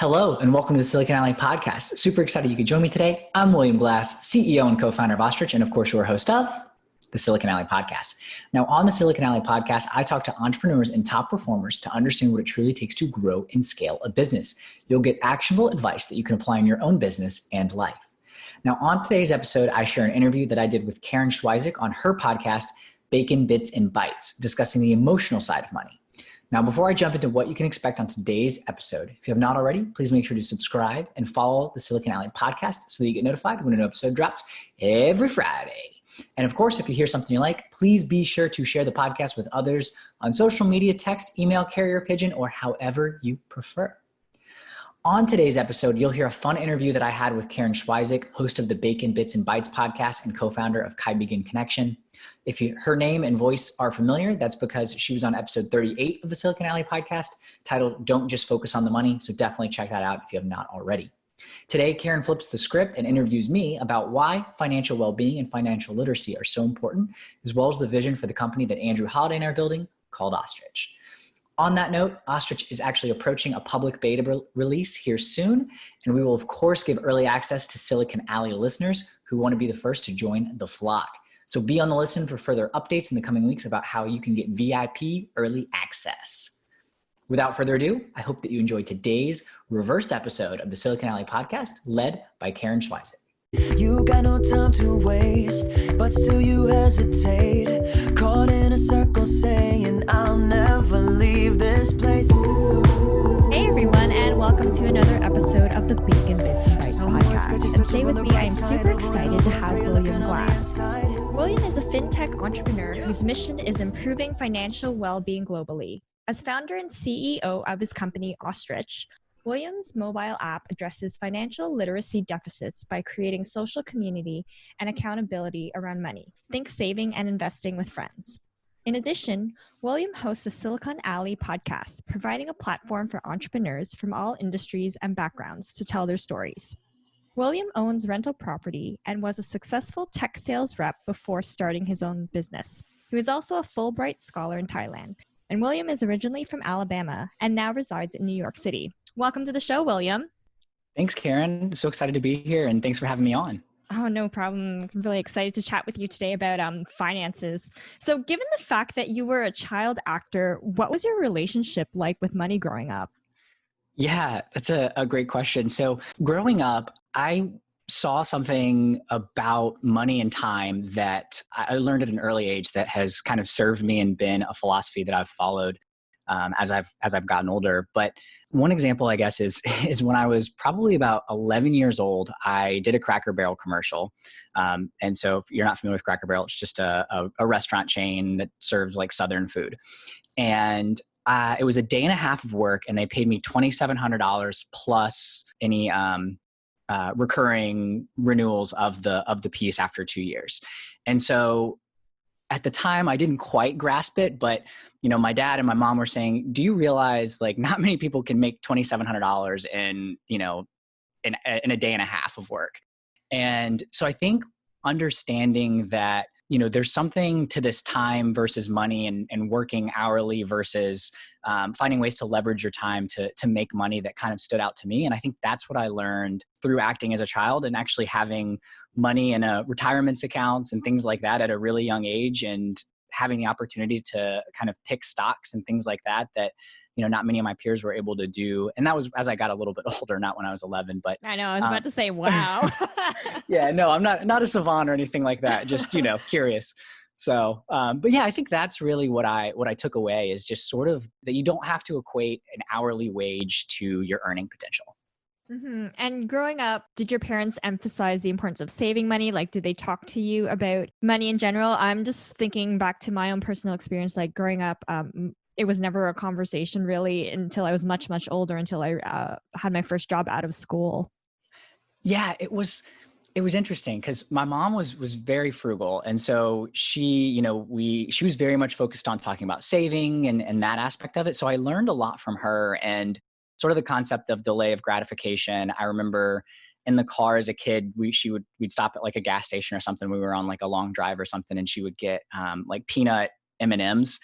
Hello, and welcome to the Silicon Alley Podcast. Super excited you could join me today. I'm William Glass, CEO and co-founder of Ostrich, and of course, your host of the Silicon Alley Podcast. Now, on the Silicon Alley Podcast, I talk to entrepreneurs and top performers to understand what it truly takes to grow and scale a business. You'll get actionable advice that you can apply in your own business and life. Now, on today's episode, I share an interview that I did with Karen Swyszcz on her podcast, Bacon, Bits, and Bytes, discussing the emotional side of money. Now, before I jump into what you can expect on today's episode, if you have not already, please make sure to subscribe and follow the Silicon Alley Podcast so that you get notified when an episode drops every Friday. And of course, if you hear something you like, please be sure to share the podcast with others on social media, text, email, carrier pigeon, or however you prefer. On today's episode, you'll hear a fun interview that I had with Karen Swyszcz, host of the Bacon, Bits, and Bytes podcast and co-founder of Kaibigan Connection. If her name and voice are familiar, that's because she was on episode 38 of the Silicon Alley podcast titled Don't Just Focus on the Money. So definitely check that out if you have not already. Today, Karen flips the script and interviews me about why financial well-being and financial literacy are so important, as well as the vision for the company that Andrew Holliday and I are building called Ostrich. On that note, Ostrich is actually approaching a public beta release here soon, and we will of course give early access to Silicon Alley listeners who want to be the first to join the flock. So be on the listen for further updates in the coming weeks about how you can get VIP early access. Without further ado, I hope that you enjoy today's reversed episode of the Silicon Alley Podcast led by Karen Swyszcz. You got no time to waste, but still you hesitate. Caught in a circle saying, I'll never leave this place. Hey everyone, and welcome to another episode of the Bacon, Bits, and Bytes podcast. And today with me, I'm super excited to have William Glass. William is a fintech entrepreneur whose mission is improving financial well-being globally. As founder and CEO of his company, Ostrich, William's mobile app addresses financial literacy deficits by creating social community and accountability around money. Think saving and investing with friends. In addition, William hosts the Silicon Alley Podcast, providing a platform for entrepreneurs from all industries and backgrounds to tell their stories. William owns rental property and was a successful tech sales rep before starting his own business. He was also a Fulbright scholar in Thailand. And William is originally from Alabama and now resides in New York City. Welcome to the show, William. Thanks, Karen. I'm so excited to be here, and thanks for having me on. Oh, no problem. I'm really excited to chat with you today about finances. So given the fact that you were a child actor, what was your relationship like with money growing up? Yeah, that's a great question. So growing up, I saw something about money and time that I learned at an early age that has kind of served me and been a philosophy that I've followed as I've gotten older. But one example, I guess, is when I was probably about 11 years old, I did a Cracker Barrel commercial. And so if you're not familiar with Cracker Barrel, it's just a restaurant chain that serves like Southern food. And it was a day and a half of work, and they paid me $2,700 plus any recurring renewals of the piece after 2 years. And so at the time I didn't quite grasp it, but my dad and my mom were saying, do you realize like not many people can make $2,700 in a day and a half of work? And so I think understanding that there's something to this time versus money and working hourly versus finding ways to leverage your time to make money that kind of stood out to me. And I think that's what I learned through acting as a child and actually having money in retirements accounts and things like that at a really young age, and having the opportunity to kind of pick stocks and things like that not many of my peers were able to do. And that was as I got a little bit older, not when I was 11, but I know, I was about to say, wow. Yeah, no, I'm not a savant or anything like that. Just, curious. So, but yeah, I think that's really what I took away is just sort of that you don't have to equate an hourly wage to your earning potential. Mm-hmm. And growing up, did your parents emphasize the importance of saving money? Like, did they talk to you about money in general? I'm just thinking back to my own personal experience, like growing up, it was never a conversation really until I was much, much older, until I had my first job out of school. Yeah, it was interesting because my mom was very frugal. And so she was very much focused on talking about saving and that aspect of it. So I learned a lot from her and sort of the concept of delay of gratification. I remember in the car as a kid, we'd stop at like a gas station or something. We were on like a long drive or something, and she would get like peanut M&Ms,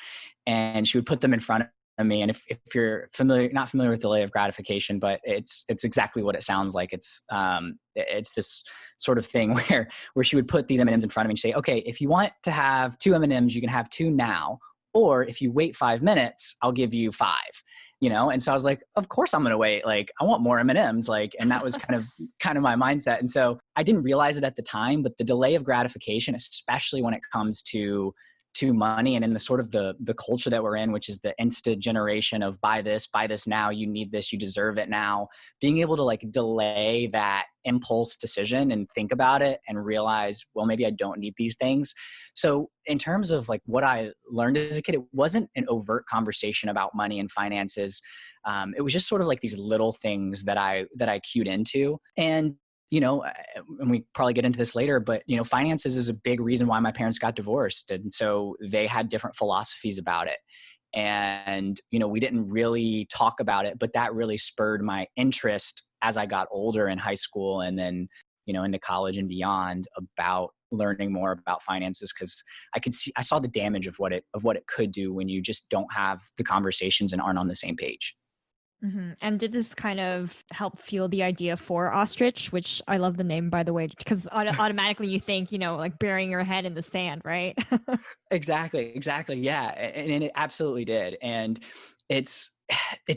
and she would put them in front me. And if you're not familiar with delay of gratification, but it's exactly what it sounds like. It's this sort of thing where she would put these M&Ms in front of me and say, okay, if you want to have 2 M&Ms, you can have 2 now. Or if you wait 5 minutes, I'll give you 5. And so I was like, of course I'm going to wait. Like, I want more M&Ms. And that was kind of my mindset. And so I didn't realize it at the time, but the delay of gratification, especially when it comes to money and in the sort of the culture that we're in, which is the instant generation of buy this now, you need this, you deserve it now, being able to delay that impulse decision and think about it and realize, well, maybe I don't need these things. So in terms of what I learned as a kid, it wasn't an overt conversation about money and finances. It was just sort of these little things that I cued into. And and we probably get into this later, but, finances is a big reason why my parents got divorced. And so they had different philosophies about it. And, we didn't really talk about it, but that really spurred my interest as I got older in high school and then, into college and beyond about learning more about finances. Cause I saw the damage of what it could do when you just don't have the conversations and aren't on the same page. Mm-hmm. And did this kind of help fuel the idea for Ostrich, which I love the name, by the way, because automatically you think, burying your head in the sand, right? Exactly. Yeah. And it absolutely did. And it's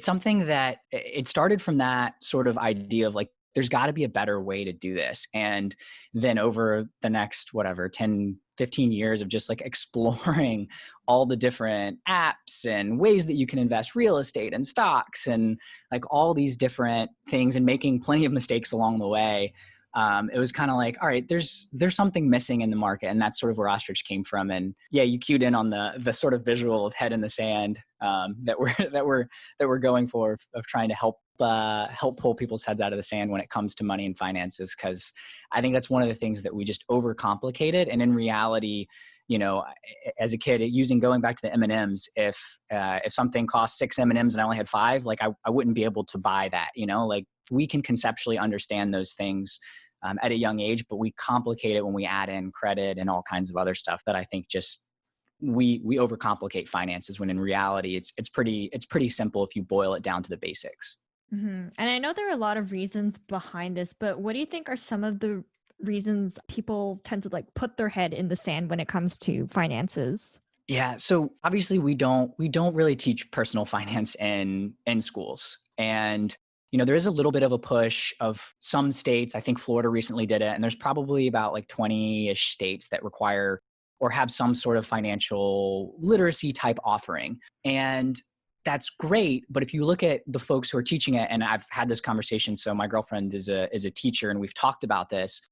something that it started from that sort of idea of there's got to be a better way to do this. And then over the next, 10, 15 years of just exploring all the different apps and ways that you can invest real estate and stocks and all these different things and making plenty of mistakes along the way. It was kind of all right, there's something missing in the market. And that's sort of where Ostrich came from. And yeah, you cued in on the sort of visual of head in the sand that we're going for, of trying to help pull people's heads out of the sand when it comes to money and finances. Cause I think that's one of the things that we just overcomplicated. And in reality, as a kid, going back to the M&Ms, if something cost 6 M&Ms and I only had 5, I wouldn't be able to buy that, we can conceptually understand those things at a young age, but we complicate it when we add in credit and all kinds of other stuff that I think just we overcomplicate finances, when in reality it's pretty simple if you boil it down to the basics. Mm-hmm. And I know there are a lot of reasons behind this, but what do you think are some of the reasons people tend to put their head in the sand when it comes to finances? Yeah. So obviously we don't really teach personal finance in schools. And, there is a little bit of a push of some states. I think Florida recently did it. And there's probably about 20-ish states that require or have some sort of financial literacy type offering. And that's great. But if you look at the folks who are teaching it, and I've had this conversation, so my girlfriend is a teacher and we've talked about this.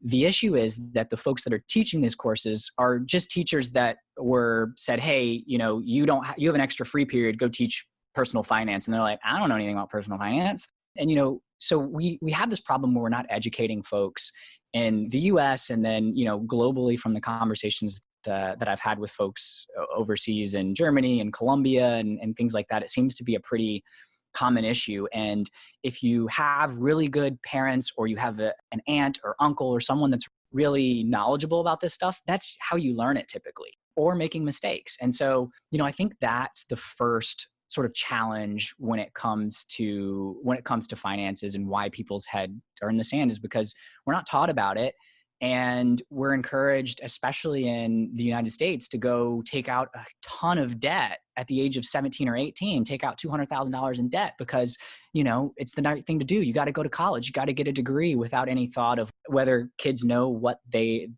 The issue is that the folks that are teaching these courses are just teachers that were said, hey, you have an extra free period, go teach personal finance. And they're like, I don't know anything about personal finance. And, so we have this problem where we're not educating folks in the US and then, globally from the conversations that I've had with folks overseas in Germany and Colombia and things like that. It seems to be a pretty common issue. And if you have really good parents, or you have an aunt or uncle or someone that's really knowledgeable about this stuff, that's how you learn it typically, or making mistakes. And so, I think that's the first sort of challenge when it comes to finances and why people's head are in the sand, is because we're not taught about it. And we're encouraged, especially in the United States, to go take out a ton of debt at the age of 17 or 18, take out $200,000 in debt because, it's the right thing to do. You got to go to college. You got to get a degree without any thought of whether kids know what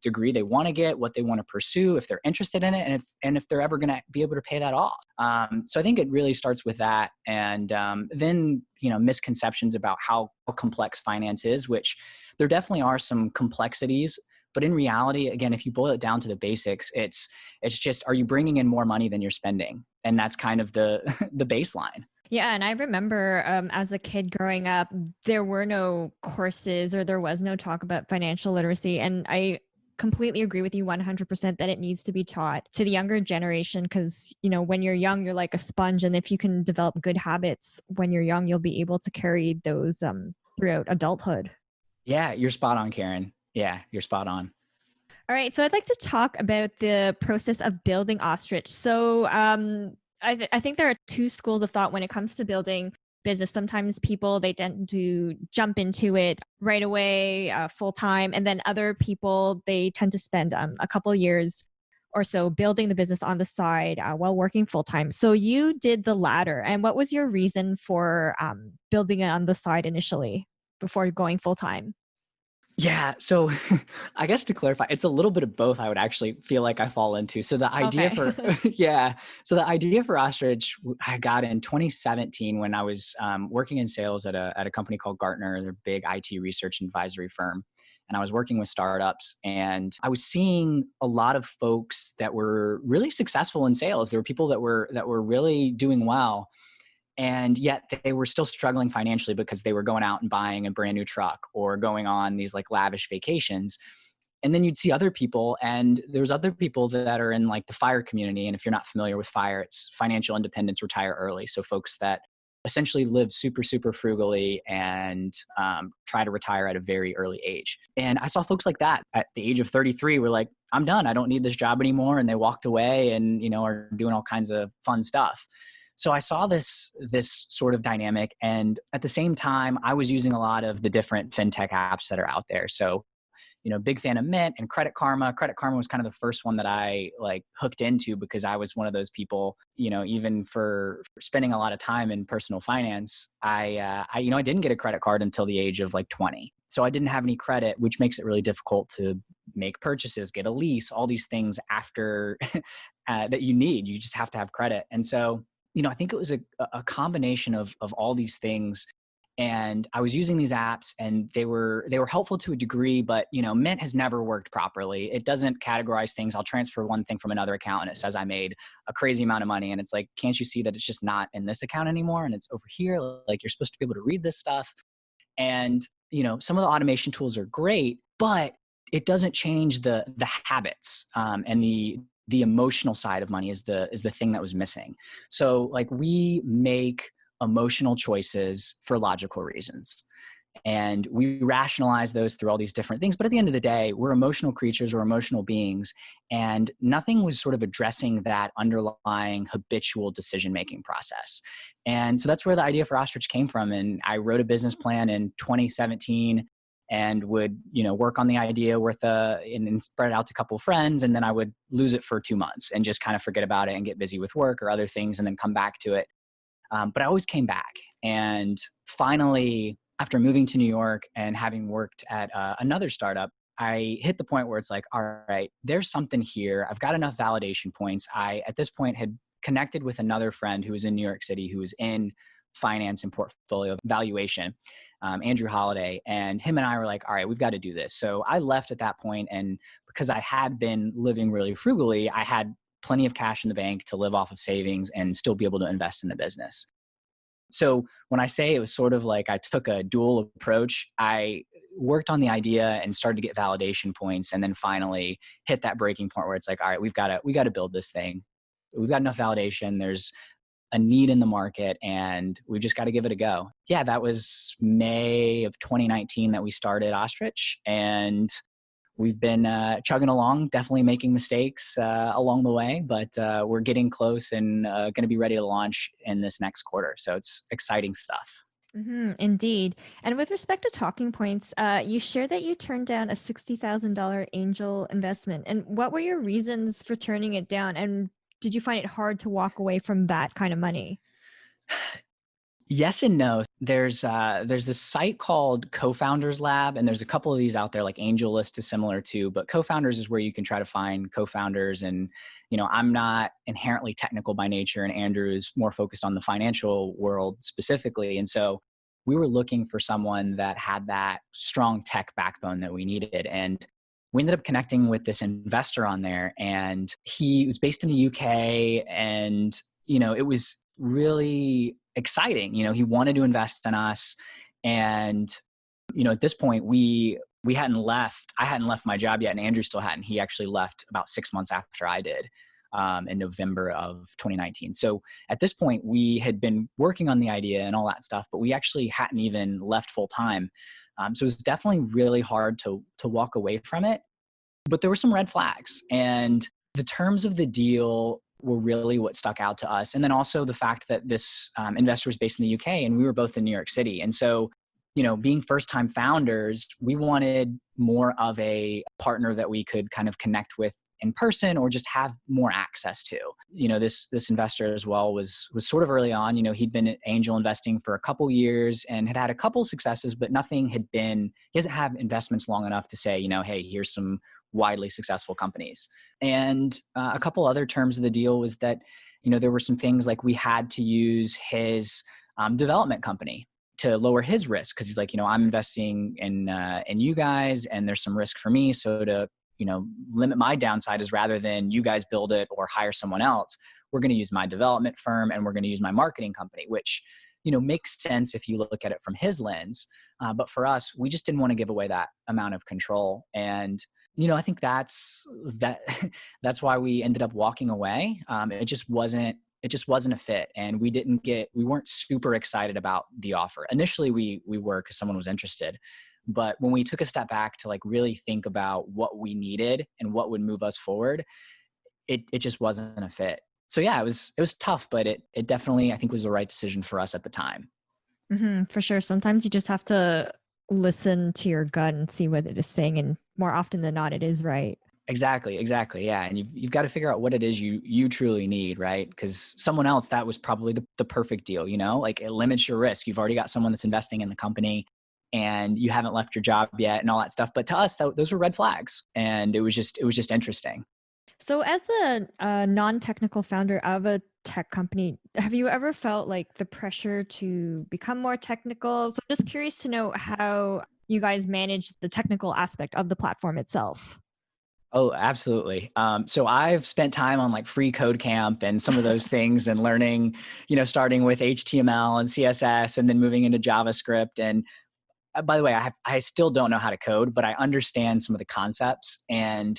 degree they want to get, what they want to pursue, if they're interested in it, and if they're ever going to be able to pay that off. So I think it really starts with that. And then, misconceptions about how complex finance is, which there definitely are some complexities, but in reality, again, if you boil it down to the basics, it's just, are you bringing in more money than you're spending? And that's kind of the baseline. Yeah. And I remember as a kid growing up, there were no courses or there was no talk about financial literacy. And I completely agree with you 100% that it needs to be taught to the younger generation because, when you're young, you're like a sponge. And if you can develop good habits when you're young, you'll be able to carry those throughout adulthood. Yeah, you're spot on, Karen. Yeah, you're spot on. All right. So I'd like to talk about the process of building Ostrich. So I think there are two schools of thought when it comes to building business. Sometimes people, they tend to jump into it right away, full time. And then other people, they tend to spend a couple of years or so building the business on the side while working full time. So you did the latter. And what was your reason for building it on the side initially before going full time? Yeah. So I guess to clarify, it's a little bit of both. I would actually feel like I fall into. So the idea Okay. for, yeah. So the idea for Ostrich, I got in 2017 when I was working in sales at a company called Gartner, their big IT research and advisory firm. And I was working with startups, and I was seeing a lot of folks that were really successful in sales. There were people that were really doing well. And yet they were still struggling financially because they were going out and buying a brand new truck or going on these like lavish vacations. And then you'd see other people, and there's other people that are in like the FIRE community. And if you're not familiar with FIRE, it's financial independence, retire early. So folks that essentially live super, super frugally and try to retire at a very early age. And I saw folks like that at the age of 33 were like, I'm done. I don't need this job anymore. And they walked away and, are doing all kinds of fun stuff. So I saw this sort of dynamic. And at the same time, I was using a lot of the different fintech apps that are out there. So, big fan of Mint and Credit Karma. Credit Karma was kind of the first one that I like hooked into because I was one of those people, even for spending a lot of time in personal finance, I didn't get a credit card until the age of like 20. So I didn't have any credit, which makes it really difficult to make purchases, get a lease, all these things after that you need. You just have to have credit. And so I think it was a combination of all these things. And I was using these apps, and they were helpful to a degree, but Mint has never worked properly. It doesn't categorize things. I'll transfer one thing from another account and it says I made a crazy amount of money. And it's like, can't you see that it's just not in this account anymore? And it's over here. Like, you're supposed to be able to read this stuff. And, some of the automation tools are great, but it doesn't change the habits and the emotional side of money is the thing that was missing. So like, we make emotional choices for logical reasons, and we rationalize those through all these different things. But at the end of the day, we're emotional creatures, we're emotional beings, and nothing was sort of addressing that underlying habitual decision-making process. And so that's where the idea for Ostrich came from. And I wrote a business plan in 2017 and would, work on the idea and spread it out to a couple of friends. And then I would lose it for 2 months and just kind of forget about it and get busy with work or other things and then come back to it. But I always came back. And finally, after moving to New York and having worked at another startup, I hit the point where it's like, all right, there's something here. I've got enough validation points. I, at this point, had connected with another friend who was in New York City, who was in finance and portfolio valuation, Andrew Holiday, and him and I were like, all right, we've got to do this. So I left at that point, and because I had been living really frugally, I had plenty of cash in the bank to live off of savings and still be able to invest in the business. So when I say it was sort of like I took a dual approach, I worked on the idea and started to get validation points, and then finally hit that breaking point where it's like, all right, we got to build this thing. We've got enough validation. There's a need in the market, and we just got to give it a go. Yeah, that was May of 2019 that we started Ostrich, and we've been chugging along, definitely making mistakes along the way, but we're getting close and going to be ready to launch in this next quarter. So it's exciting stuff. Mm-hmm, indeed. And with respect to talking points, you shared that you turned down a $60,000 angel investment. And what were your reasons for turning it down? And did you find it hard to walk away from that kind of money? Yes and no. There's this site called Co-Founders Lab, and there's a couple of these out there. Like AngelList is similar too, but Co-Founders is where you can try to find co-founders. And I'm not inherently technical by nature, and Andrew is more focused on the financial world specifically. And so we were looking for someone that had that strong tech backbone that we needed. And we ended up connecting with this investor on there, and he was based in the UK, and it was really exciting. He wanted to invest in us. And, at this point we hadn't left. I hadn't left my job yet, and Andrew still hadn't. He actually left about 6 months after I did, in November of 2019. So at this point we had been working on the idea and all that stuff, but we actually hadn't even left full time. So it was definitely really hard to walk away from it, but there were some red flags, and the terms of the deal were really what stuck out to us. And then also the fact that this investor was based in the UK and we were both in New York City. And so, being first-time founders, we wanted more of a partner that we could kind of connect with in person or just have more access to. This investor as well was sort of early on. He'd been angel investing for a couple years and had a couple successes, but he doesn't have investments long enough to say, hey, here's some widely successful companies. And a couple other terms of the deal was that, there were some things like we had to use his development company to lower his risk. Cause he's like, I'm investing in you guys and there's some risk for me. So to, limit my downside is rather than you guys build it or hire someone else, we're going to use my development firm and we're going to use my marketing company, which, makes sense if you look at it from his lens. But for us, we just didn't want to give away that amount of control. And, I think that's why we ended up walking away. It just wasn't a fit. And we weren't super excited about the offer. Initially we were because someone was interested. But when we took a step back to like really think about what we needed and what would move us forward, it just wasn't a fit. So yeah, it was tough, but it definitely, I think, was the right decision for us at the time. Mm-hmm, for sure. Sometimes you just have to listen to your gut and see what it is saying. And more often than not, it is right. Exactly. Yeah. And you've got to figure out what it is you truly need, right? Because someone else, that was probably the perfect deal, like it limits your risk. You've already got someone that's investing in the company and you haven't left your job yet and all that stuff. But to us, those were red flags. And it was just interesting. So as the non-technical founder of a tech company, have you ever felt like the pressure to become more technical? So I'm just curious to know how you guys manage the technical aspect of the platform itself. Oh, absolutely. So I've spent time on like free code camp and some of those things and learning, starting with HTML and CSS and then moving into JavaScript. And by the way, I still don't know how to code, but I understand some of the concepts. And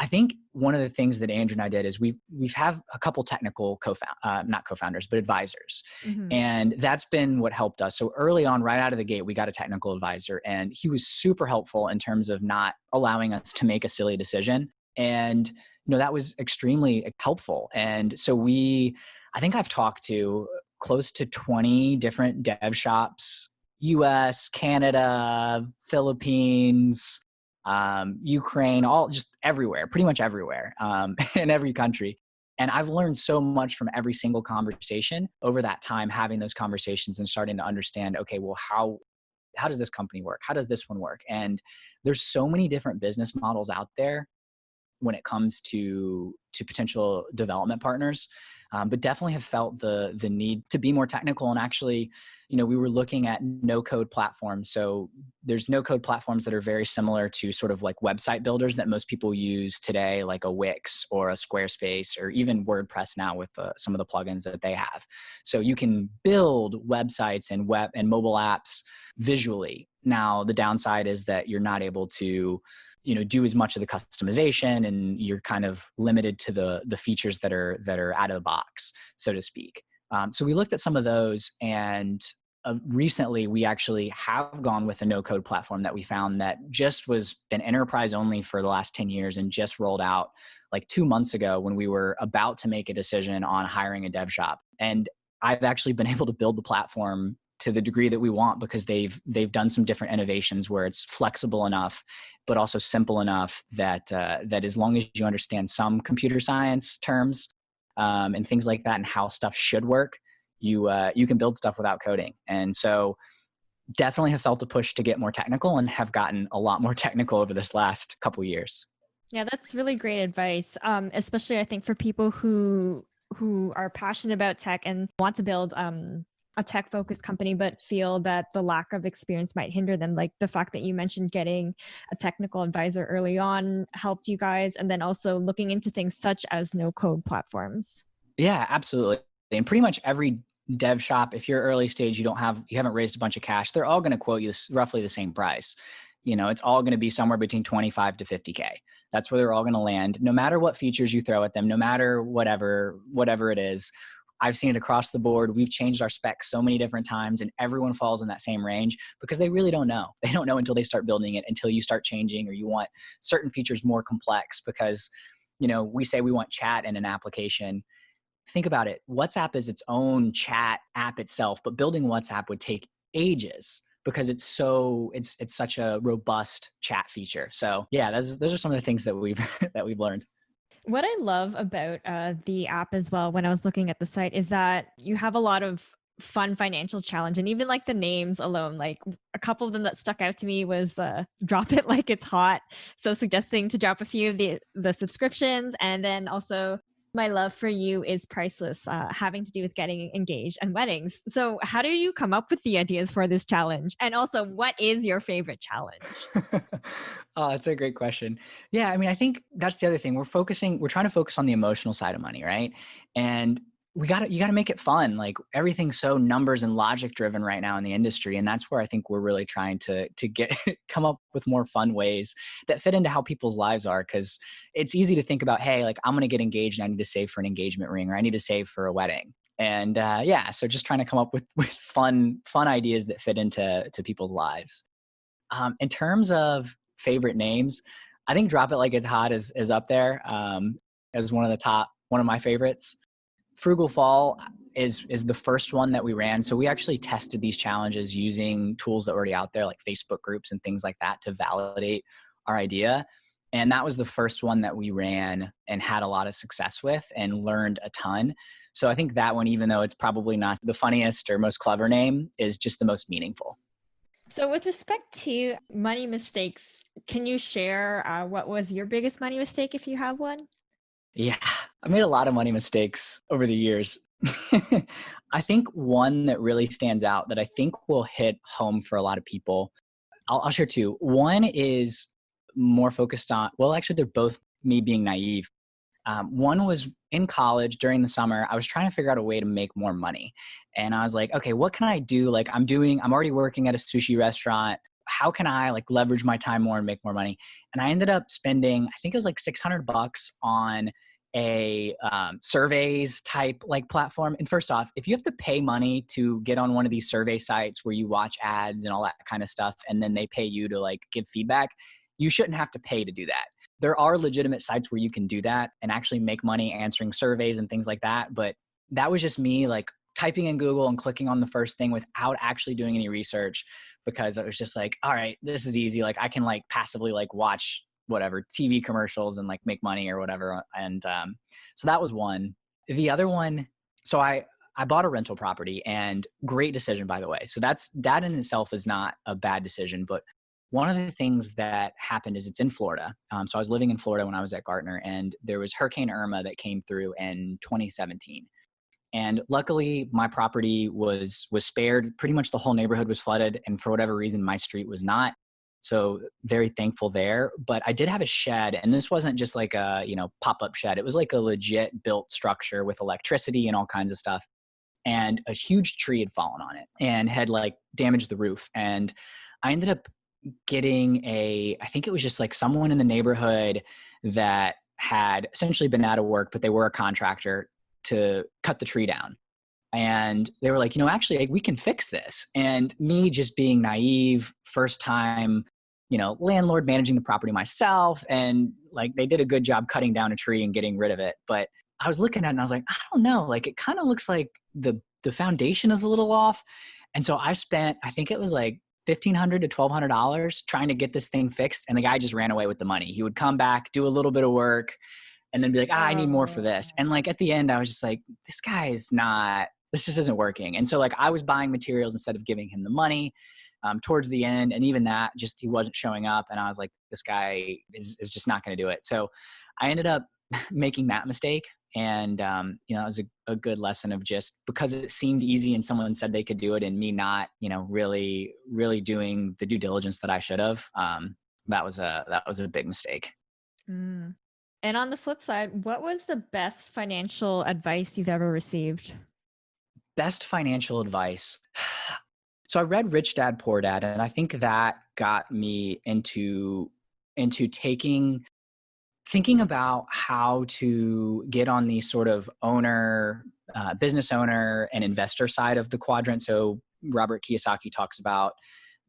I think one of the things that Andrew and I did is we've have a couple technical not co-founders, but advisors. Mm-hmm. And that's been what helped us. So early on, right out of the gate, we got a technical advisor and he was super helpful in terms of not allowing us to make a silly decision. And, that was extremely helpful. And so I think I've talked to close to 20 different dev shops, US, Canada, Philippines, Ukraine, all just everywhere, pretty much everywhere, in every country. And I've learned so much from every single conversation over that time, having those conversations and starting to understand, okay, well, how does this company work? How does this one work? And there's so many different business models out there when it comes to potential development partners, but definitely have felt the need to be more technical. And actually, we were looking at no-code platforms. So there's no-code platforms that are very similar to sort of like website builders that most people use today, like a Wix or a Squarespace or even WordPress now with some of the plugins that they have. So you can build websites and web and mobile apps visually. Now, the downside is that you're not able to do as much of the customization and you're kind of limited to the features that are out of the box, so to speak. So we looked at some of those and recently we actually have gone with a no-code platform that we found that just was been enterprise only for the last 10 years and just rolled out like 2 months ago when we were about to make a decision on hiring a dev shop. And I've actually been able to build the platform to the degree that we want because they've done some different innovations where it's flexible enough, but also simple enough that as long as you understand some computer science terms and things like that and how stuff should work, you can build stuff without coding. And so definitely have felt a push to get more technical and have gotten a lot more technical over this last couple of years. Yeah, that's really great advice, especially I think for people who are passionate about tech and want to build a tech-focused company, but feel that the lack of experience might hinder them. Like the fact that you mentioned getting a technical advisor early on helped you guys, and then also looking into things such as no-code platforms. Yeah, absolutely. And pretty much every dev shop, if you're early stage, you haven't raised a bunch of cash, they're all going to quote you roughly the same price. It's all going to be somewhere between 25 to 50K. That's where they're all going to land, no matter what features you throw at them, no matter whatever it is. I've seen it across the board. We've changed our specs so many different times and everyone falls in that same range because they really don't know. They don't know until they start building it, until you start changing or you want certain features more complex because, we say we want chat in an application. Think about it. WhatsApp is its own chat app itself, but building WhatsApp would take ages because it's such a robust chat feature. So yeah, those are some of the things that we've learned. What I love about the app as well, when I was looking at the site, is that you have a lot of fun financial challenge, and even like the names alone, like a couple of them that stuck out to me was drop it like it's hot. So suggesting to drop a few of the subscriptions, and then also my love for you is priceless, having to do with getting engaged and weddings. So how do you come up with the ideas for this challenge? And also, what is your favorite challenge? Oh, that's a great question. Yeah, I mean, I think that's the other thing. We're trying to focus on the emotional side of money, right? And you got to make it fun. Like everything's so numbers and logic driven right now in the industry. And that's where I think we're really trying to come up with more fun ways that fit into how people's lives are. Cause it's easy to think about, hey, like I'm going to get engaged and I need to save for an engagement ring, or I need to save for a wedding. And so just trying to come up with fun ideas that fit into people's lives. In terms of favorite names, I think Drop It Like It's Hot is up there as one of my favorites. Frugal Fall is the first one that we ran. So we actually tested these challenges using tools that were already out there, like Facebook groups and things like that, to validate our idea. And that was the first one that we ran and had a lot of success with and learned a ton. So I think that one, even though it's probably not the funniest or most clever name, is just the most meaningful. So with respect to money mistakes, can you share what was your biggest money mistake if you have one? Yeah, I made a lot of money mistakes over the years. I think one that really stands out that I think will hit home for a lot of people, I'll share two. One is more focused on, well, actually, they're both me being naive. One was in college during the summer. I was trying to figure out a way to make more money. And I was like, okay, what can I do? Like I'm already working at a sushi restaurant. How can I like leverage my time more and make more money? And I ended up spending, I think it was like $600 on a surveys type like platform. And first off, if you have to pay money to get on one of these survey sites where you watch ads and all that kind of stuff, and then they pay you to like give feedback, you shouldn't have to pay to do that. There are legitimate sites where you can do that and actually make money answering surveys and things like that. But that was just me like typing in Google and clicking on the first thing without actually doing any research, because it was just like, all right, this is easy. Like I can like passively like watch whatever TV commercials and like make money or whatever. And so that was one. The other one, so I bought a rental property, and great decision, by the way. So that in itself is not a bad decision. But one of the things that happened is it's in Florida. So I was living in Florida when I was at Gartner, and there was Hurricane Irma that came through in 2017. And luckily my property was spared. Pretty much the whole neighborhood was flooded. And for whatever reason, my street was not. So very thankful there. But I did have a shed, and this wasn't just like a, pop-up shed. It was like a legit built structure with electricity and all kinds of stuff. And a huge tree had fallen on it and had like damaged the roof. And I ended up getting I think it was just like someone in the neighborhood that had essentially been out of work, but they were a contractor, to cut the tree down. And they were like, actually we can fix this. And me just being naive, first time, landlord, managing the property myself. And like, they did a good job cutting down a tree and getting rid of it. But I was looking at it and I was like, I don't know, like it kind of looks like the foundation is a little off. And so I spent, I think it was like $1,500 to $1,200 trying to get this thing fixed. And the guy just ran away with the money. He would come back, do a little bit of work, and then be like, I need more for this. And like, at the end, I was just like, this just isn't working. And so like, I was buying materials instead of giving him the money towards the end. And even that, he wasn't showing up. And I was like, this guy is just not going to do it. So I ended up making that mistake. And, it was a good lesson of just because it seemed easy and someone said they could do it, and me not, really, really doing the due diligence that I should have. That was a big mistake. Mm. And on the flip side, what was the best financial advice you've ever received? Best financial advice. So I read Rich Dad, Poor Dad, and I think that got me into thinking about how to get on the sort of business owner and investor side of the quadrant. So Robert Kiyosaki talks about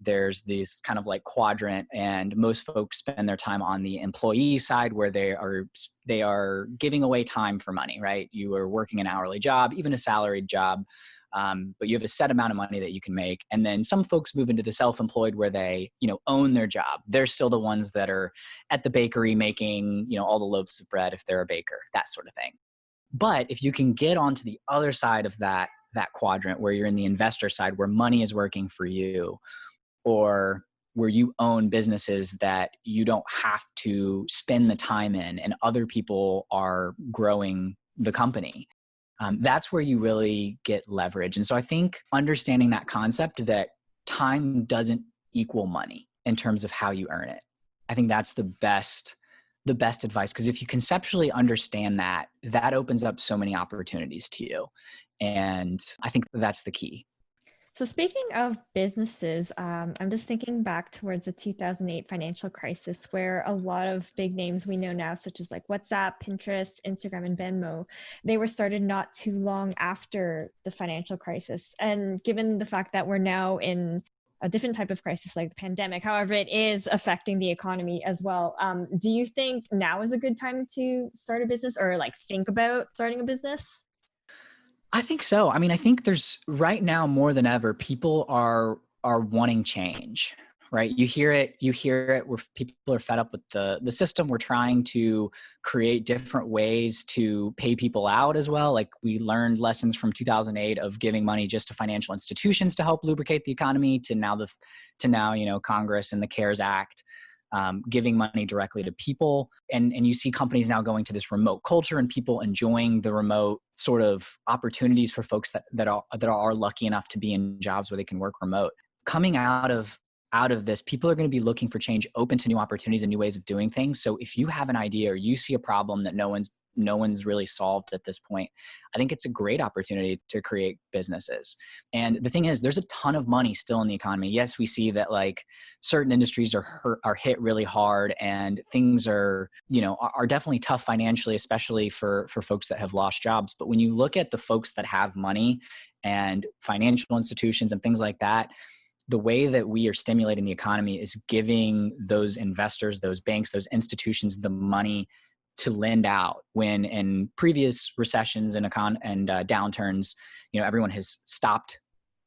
there's this kind of like quadrant, and most folks spend their time on the employee side where they are giving away time for money, right? You are working an hourly job, even a salaried job, but you have a set amount of money that you can make. And then some folks move into the self-employed where they, own their job. They're still the ones that are at the bakery making, all the loaves of bread if they're a baker, that sort of thing. But if you can get onto the other side of that quadrant where you're in the investor side, where money is working for you, or where you own businesses that you don't have to spend the time in and other people are growing the company, that's where you really get leverage. And so I think understanding that concept that time doesn't equal money in terms of how you earn it, I think that's the best advice. Because if you conceptually understand that opens up so many opportunities to you. And I think that's the key. So speaking of businesses, I'm just thinking back towards the 2008 financial crisis, where a lot of big names we know now, such as like WhatsApp, Pinterest, Instagram, and Venmo, they were started not too long after the financial crisis. And given the fact that we're now in a different type of crisis like the pandemic, however, it is affecting the economy as well. Do you think now is a good time to start a business or like think about starting a business? I think so. I mean, I think there's right now more than ever, people are wanting change, right? You hear it where people are fed up with the system. We're trying to create different ways to pay people out as well. Like we learned lessons from 2008 of giving money just to financial institutions to help lubricate the economy to now, Congress and the CARES Act. Giving money directly to people. And you see companies now going to this remote culture and people enjoying the remote sort of opportunities for folks that are lucky enough to be in jobs where they can work remote. Coming out of this, people are going to be looking for change, open to new opportunities and new ways of doing things. So if you have an idea or you see a problem that no one's really solved at this point, I think it's a great opportunity to create businesses. And the thing is, there's a ton of money still in the economy. Yes, we see that like certain industries are hit really hard and things are definitely tough financially, especially for folks that have lost jobs. But when you look at the folks that have money and financial institutions and things like that, the way that we are stimulating the economy is giving those investors, those banks, those institutions the money to lend out, when in previous recessions and downturns, everyone has stopped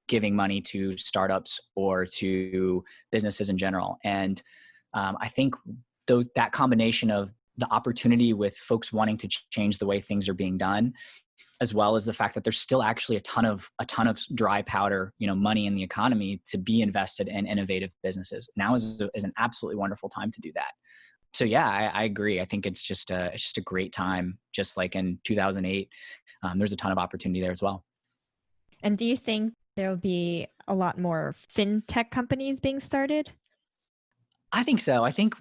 giving money to startups or to businesses in general. And I think that combination of the opportunity with folks wanting to change the way things are being done, as well as the fact that there's still actually a ton of dry powder, money in the economy to be invested in innovative businesses, now is an absolutely wonderful time to do that. So yeah, I agree. I think it's just a great time. Just like in 2008, there's a ton of opportunity there as well. And do you think there will be a lot more fintech companies being started? I think so. I think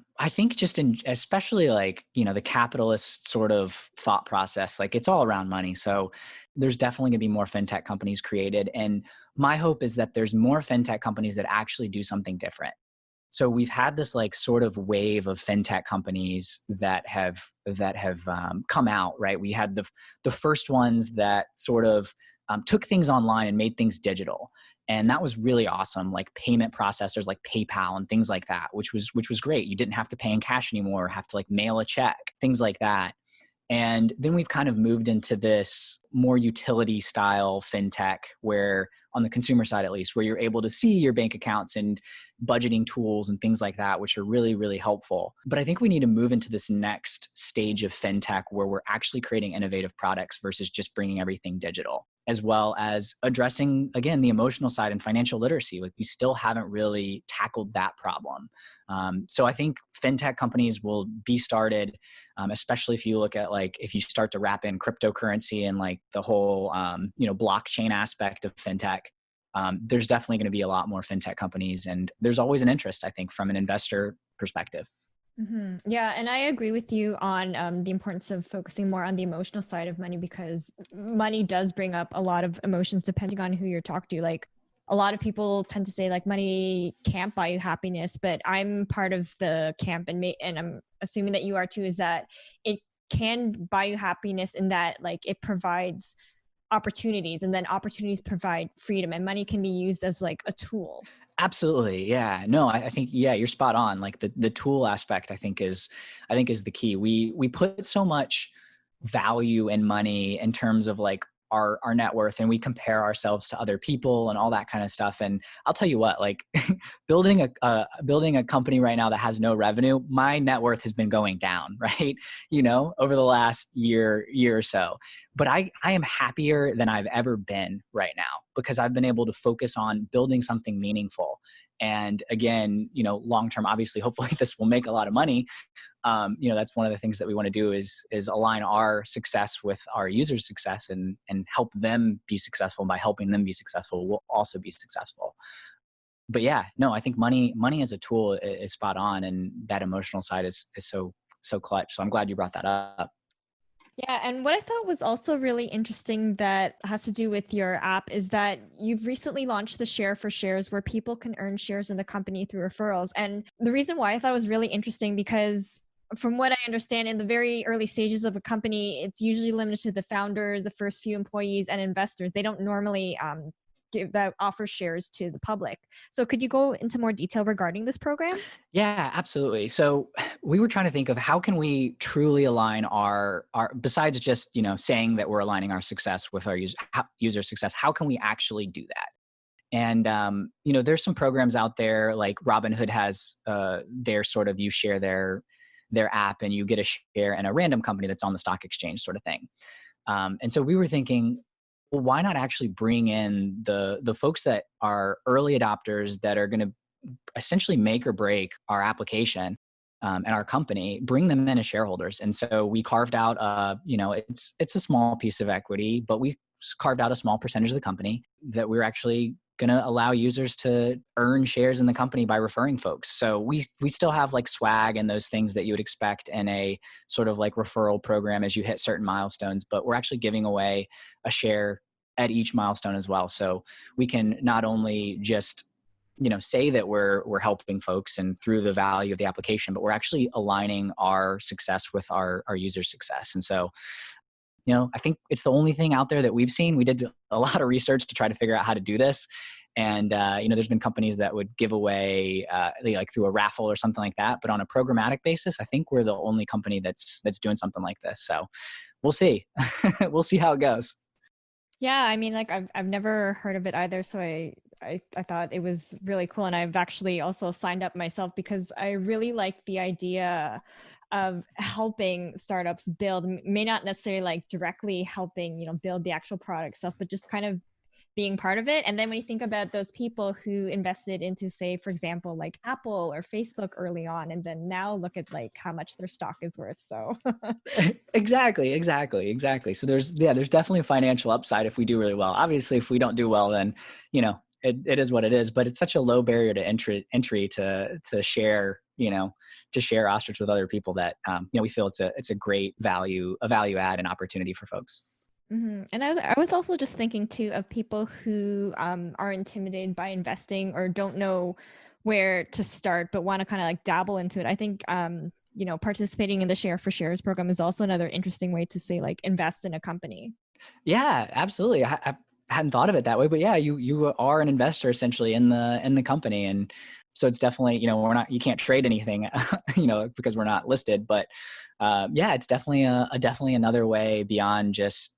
just especially like, the capitalist sort of thought process, like it's all around money. So there's definitely gonna be more fintech companies created. And my hope is that there's more fintech companies that actually do something different. So we've had this like sort of wave of fintech companies that have come out, right? We had the first ones that sort of took things online and made things digital. And that was really awesome, like payment processors like PayPal and things like that, which was great. You didn't have to pay in cash anymore, have to like mail a check, things like that. And then we've kind of moved into this more utility style fintech where, on the consumer side at least, where you're able to see your bank accounts and budgeting tools and things like that, which are really, really helpful. But I think we need to move into this next stage of fintech where we're actually creating innovative products versus just bringing everything digital, as well as addressing, again, the emotional side and financial literacy. Like we still haven't really tackled that problem. So I think fintech companies will be started, especially if you look at like, if you start to wrap in cryptocurrency and like the whole, blockchain aspect of fintech. There's definitely going to be a lot more fintech companies, and there's always an interest, I think, from an investor perspective. Mm-hmm. Yeah. And I agree with you on the importance of focusing more on the emotional side of money, because money does bring up a lot of emotions depending on who you're talking to. Like a lot of people tend to say like money can't buy you happiness, but I'm part of the camp, and I'm assuming that you are too, is that it can buy you happiness in that like it provides opportunities, and then opportunities provide freedom, and money can be used as like a tool. Absolutely. Yeah. No, I think, yeah, you're spot on. Like the tool aspect, I think is the key. We put so much value and money in terms of like our net worth, and we compare ourselves to other people and all that kind of stuff. And I'll tell you what, like building a company right now that has no revenue, my net worth has been going down, right? Over the last year or so. But I am happier than I've ever been right now because I've been able to focus on building something meaningful. And again, long term, obviously, hopefully this will make a lot of money. That's one of the things that we want to do is align our success with our users' success and help them be successful. And by helping them be successful, we'll also be successful. But yeah, no, I think money as a tool is spot on, and that emotional side is so clutch. So I'm glad you brought that up. Yeah, and what I thought was also really interesting that has to do with your app is that you've recently launched the Share for Shares where people can earn shares in the company through referrals. And the reason why I thought it was really interesting because from what I understand, in the very early stages of a company, it's usually limited to the founders, the first few employees, and investors. They don't normally offer shares to the public. So could you go into more detail regarding this program? Yeah, absolutely. So we were trying to think of how can we truly align our besides just, saying that we're aligning our success with our user success, how can we actually do that? And, there's some programs out there like Robinhood has their sort of, you share their app and you get a share in a random company that's on the stock exchange sort of thing. And so we were thinking, well, why not actually bring in the folks that are early adopters that are going to essentially make or break our application and our company, bring them in as shareholders. And so we carved out, it's a small piece of equity, but we carved out a small percentage of the company that we're actually going to allow users to earn shares in the company by referring folks. So we still have like swag and those things that you would expect in a sort of like referral program as you hit certain milestones, but we're actually giving away a share at each milestone as well. So we can not only just say that we're helping folks and through the value of the application, but we're actually aligning our success with our user success. And so, I think it's the only thing out there that we've seen. We did a lot of research to try to figure out how to do this. And, there's been companies that would give away like through a raffle or something like that. But on a programmatic basis, I think we're the only company that's doing something like this. So we'll see. We'll see how it goes. Yeah, I mean, like I've never heard of it either, so I thought it was really cool, and I've actually also signed up myself because I really like the idea of helping startups build, may not necessarily like directly helping, build the actual product stuff, but just kind of being part of it. And then when you think about those people who invested into, say, for example, like Apple or Facebook early on, and then now look at like how much their stock is worth. So Exactly. So there's definitely a financial upside if we do really well. Obviously, if we don't do well, then, it is what it is, but it's such a low barrier to entry to share, to share Ostrich with other people that, we feel it's a great value add and opportunity for folks. Mm-hmm. And I was also just thinking too of people who are intimidated by investing or don't know where to start, but want to kind of like dabble into it. I think, participating in the Share for Shares program is also another interesting way to say like invest in a company. Yeah, absolutely. I hadn't thought of it that way, but yeah, you are an investor essentially in the company. And so it's definitely, you can't trade anything, because we're not listed, but it's definitely definitely another way beyond just,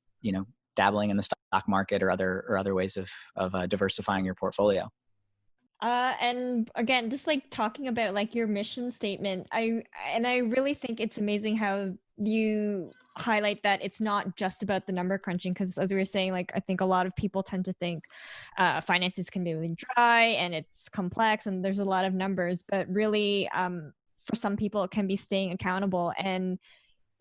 dabbling in the stock market or other ways of diversifying your portfolio. And again, just like talking about like your mission statement, I really think it's amazing how you highlight that it's not just about the number crunching, because as we were saying, like I think a lot of people tend to think finances can be really dry and it's complex and there's a lot of numbers, but really for some people it can be staying accountable. And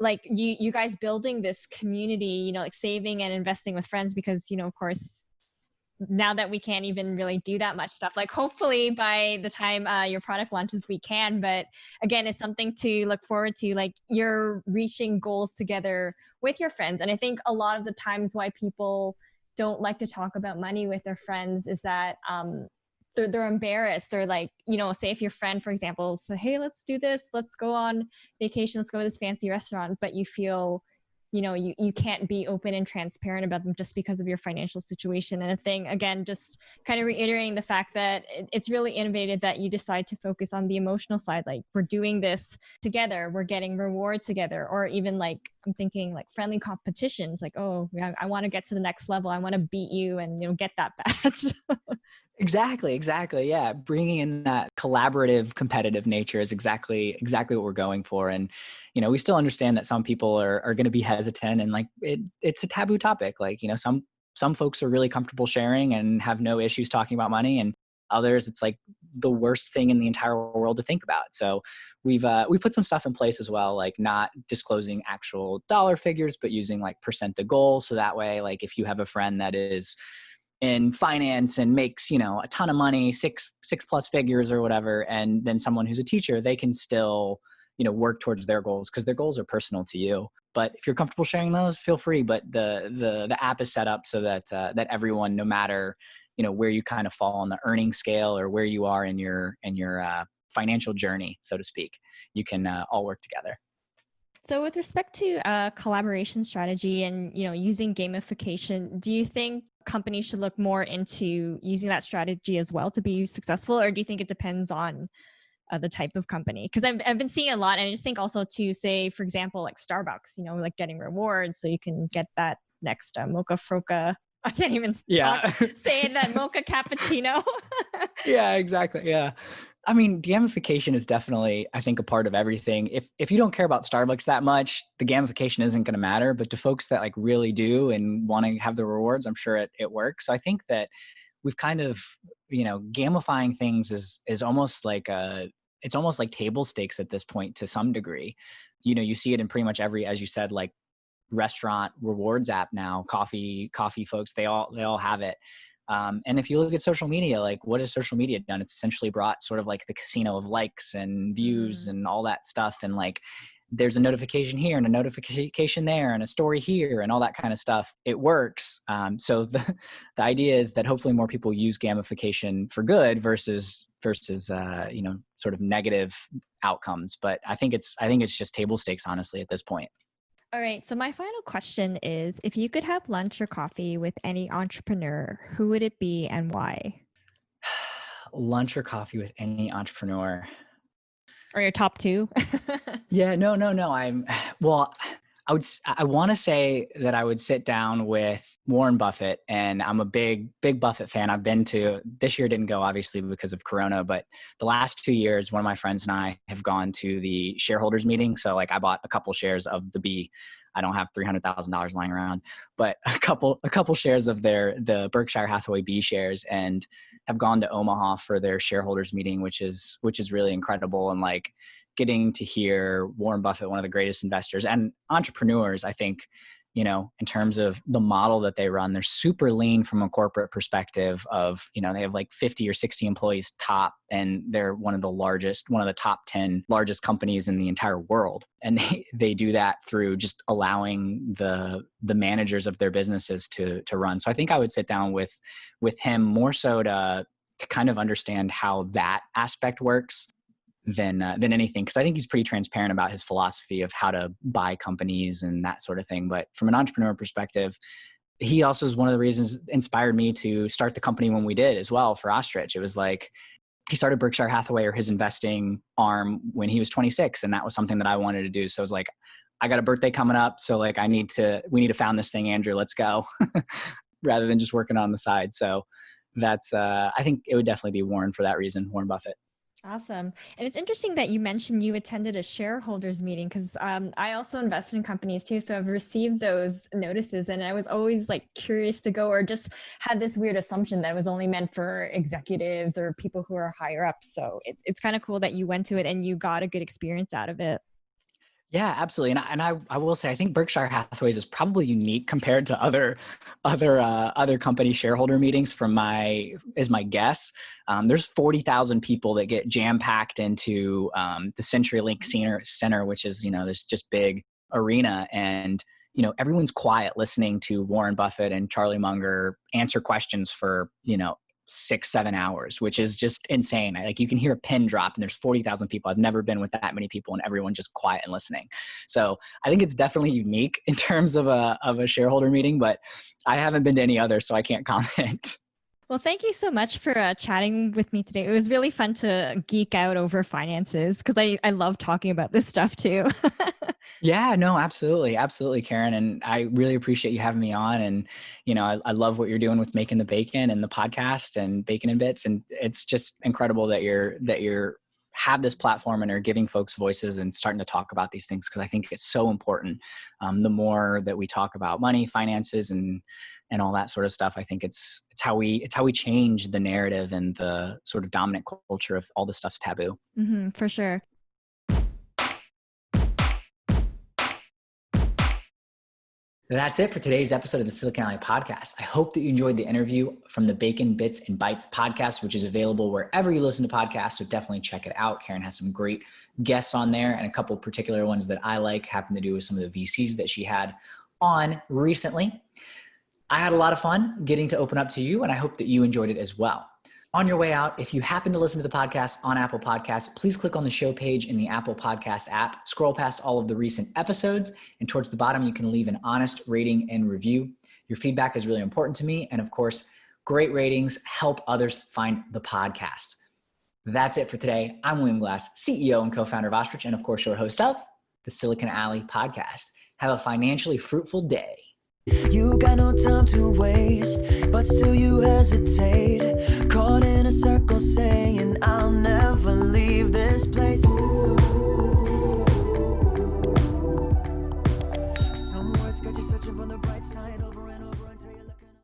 like you guys building this community, like saving and investing with friends, because, of course, now that we can't even really do that much stuff, like hopefully by the time your product launches, we can. But again, it's something to look forward to, like you're reaching goals together with your friends. And I think a lot of the times why people don't like to talk about money with their friends is that they're embarrassed, or like, say if your friend, for example, say, hey, let's do this, let's go on vacation, let's go to this fancy restaurant, but you feel you can't be open and transparent about them just because of your financial situation. And a thing, again, just kind of reiterating the fact that it's really innovative that you decide to focus on the emotional side. Like, we're doing this together, we're getting rewards together, or even like, I'm thinking like friendly competitions, like, oh, I want to get to the next level. I want to beat you and, get that badge. Exactly. Yeah. Bringing in that collaborative, competitive nature is exactly what we're going for. And, we still understand that some people are going to be hesitant, and like it's a taboo topic. Like, some folks are really comfortable sharing and have no issues talking about money, and others, it's like the worst thing in the entire world to think about. So we put some stuff in place as well, like not disclosing actual dollar figures, but using like percent to goal. So that way, like if you have a friend that is in finance and makes, a ton of money, six plus figures or whatever, and then someone who's a teacher, they can still, work towards their goals because their goals are personal to you. But if you're comfortable sharing those, feel free. But the app is set up so that that everyone, no matter, where you kind of fall on the earning scale or where you are in your financial journey, so to speak, you can all work together. So with respect to collaboration strategy and, using gamification, do you think companies should look more into using that strategy as well to be successful? Or do you think it depends on the type of company? Because I've been seeing a lot. And I just think also to say, for example, like Starbucks, like getting rewards so you can get that next mocha froca. I can't even say that mocha cappuccino. Yeah, exactly. Yeah. I mean, gamification is definitely, I think, a part of everything. If you don't care about Starbucks that much, the gamification isn't going to matter. But to folks that like really do and want to have the rewards, I'm sure it works. So I think that we've kind of, gamifying things is almost like it's almost like table stakes at this point to some degree. You see it in pretty much every, as you said, like restaurant rewards app now, coffee folks, they all have it. And if you look at social media, like what has social media done? It's essentially brought sort of like the casino of likes and views and all that stuff. And like, there's a notification here and a notification there and a story here and all that kind of stuff. It works. So the idea is that hopefully more people use gamification for good versus sort of negative outcomes. But I think it's just table stakes, honestly, at this point. All right. So my final question is, if you could have lunch or coffee with any entrepreneur, who would it be and why? Lunch or coffee with any entrepreneur. Or your top two? Yeah, no. I want to say that I would sit down with Warren Buffett, and I'm a big Buffett fan. I've been to, this year didn't go obviously because of Corona, but the last 2 years, one of my friends and I have gone to the shareholders meeting. So like I bought a couple shares of the B. I don't have $300,000 lying around, but a couple shares of the Berkshire Hathaway B shares, and have gone to Omaha for their shareholders meeting, which is really incredible. And like getting to hear Warren Buffett, one of the greatest investors and entrepreneurs, I think, in terms of the model that they run, they're super lean from a corporate perspective of, they have like 50 or 60 employees top, and they're one of the top 10 largest companies in the entire world. And they do that through just allowing the managers of their businesses to run. So I think I would sit down with him more so to kind of understand how that aspect works than anything, because I think he's pretty transparent about his philosophy of how to buy companies and that sort of thing. But from an entrepreneur perspective, he also is one of the reasons inspired me to start the company when we did as well for Ostrich. It was like he started Berkshire Hathaway, or his investing arm, when he was 26, and that was something that I wanted to do. So I was like, I got a birthday coming up, so like we need to found this thing, Andrew, let's go, rather than just working on the side. So that's I think it would definitely be Warren for that reason, Warren Buffett. Awesome. And it's interesting that you mentioned you attended a shareholders meeting, because I also invested in companies too. So I've received those notices, and I was always like curious to go, or just had this weird assumption that it was only meant for executives or people who are higher up. So it's kind of cool that you went to it and you got a good experience out of it. Yeah, absolutely. And I will say, I think Berkshire Hathaway's is probably unique compared to other company shareholder meetings is my guess. There's 40,000 people that get jam packed into the CenturyLink Center, which is, this just big arena. And, everyone's quiet listening to Warren Buffett and Charlie Munger answer questions for, 6-7 hours, which is just insane. Like you can hear a pin drop and there's 40,000 people. I've never been with that many people and everyone just quiet and listening. So I think it's definitely unique in terms of a shareholder meeting, but I haven't been to any other, so I can't comment. Well, thank you so much for chatting with me today. It was really fun to geek out over finances because I love talking about this stuff too. Yeah, no, absolutely. Absolutely, Karen. And I really appreciate you having me on. And, I love what you're doing with Making the Bacon and the podcast and Bacon and Bits. And it's just incredible that you're have this platform and are giving folks voices and starting to talk about these things. Cause I think it's so important. The more that we talk about money, finances, and all that sort of stuff, I think it's how we change the narrative and the sort of dominant culture of all this stuff's taboo. Mm-hmm, for sure. That's it for today's episode of the Silicon Alley Podcast. I hope that you enjoyed the interview from the Bacon, Bits, and Bytes podcast, which is available wherever you listen to podcasts. So definitely check it out. Karen has some great guests on there, and a couple particular ones that I like happen to do with some of the VCs that she had on recently. I had a lot of fun getting to open up to you, and I hope that you enjoyed it as well. On your way out, if you happen to listen to the podcast on Apple Podcasts, please click on the show page in the Apple Podcast app, scroll past all of the recent episodes, and towards the bottom, you can leave an honest rating and review. Your feedback is really important to me. And of course, great ratings help others find the podcast. That's it for today. I'm William Glass, CEO and co-founder of Ostrich, and of course, your host of the Silicon Alley Podcast. Have a financially fruitful day. You got no time to waste, but still you hesitate. Caught in a circle saying I'll never leave.